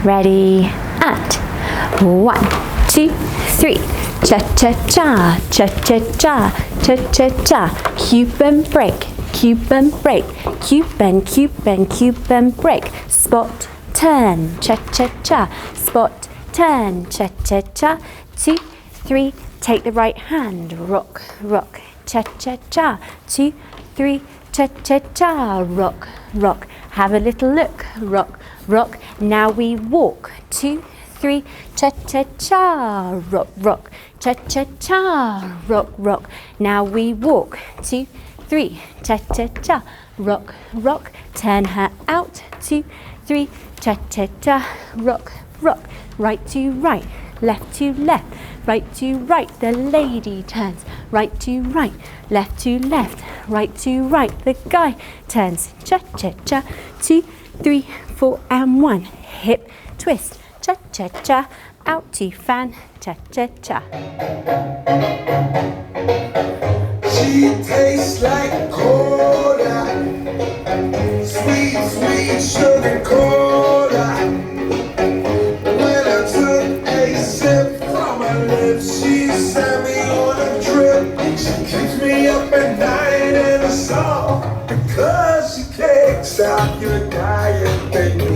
Ready, and 1, 2, 3. Cha-cha-cha, cha-cha-cha, cha-cha-cha. Cuban break, Cuban break. Cuban, Cuban, Cuban break. Spot, turn, cha-cha-cha. Spot, turn, cha-cha-cha. 2, 3. Take the right hand, rock, rock, cha-cha-cha. 2, 3. Cha-cha-cha, rock, rock. Have a little look, rock, rock. Now we walk. 2, 3. Cha-cha-cha, rock, rock. Cha-cha-cha, rock, rock. Now we walk. 2, 3. Cha-cha-cha, rock, rock. Turn her out. 2, 3. Cha-cha-cha, rock, rock. Right to right, left to left. Right to right, the lady turns. Right to right, left to left. Right to right, the guy turns. Cha-cha-cha, 2, 3, 4, and 1. Hip twist, cha-cha-cha. Out to fan, cha-cha-cha. She tastes like cola, sweet, sweet sugar cola. When I took a sip from her lips, she sent me on a trip. She keeps me up at night in a song because she can't stop your diet, baby.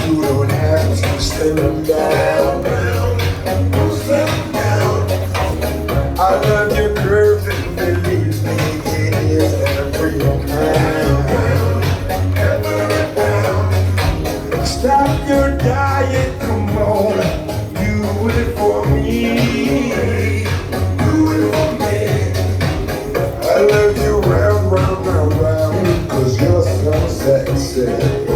You don't have to slim down. Slim down. I love your curves and believe me, it is every pound. Stop your diet, come on, do it for me. Do it for me. I love you round, round, round, round, cause you're so sexy.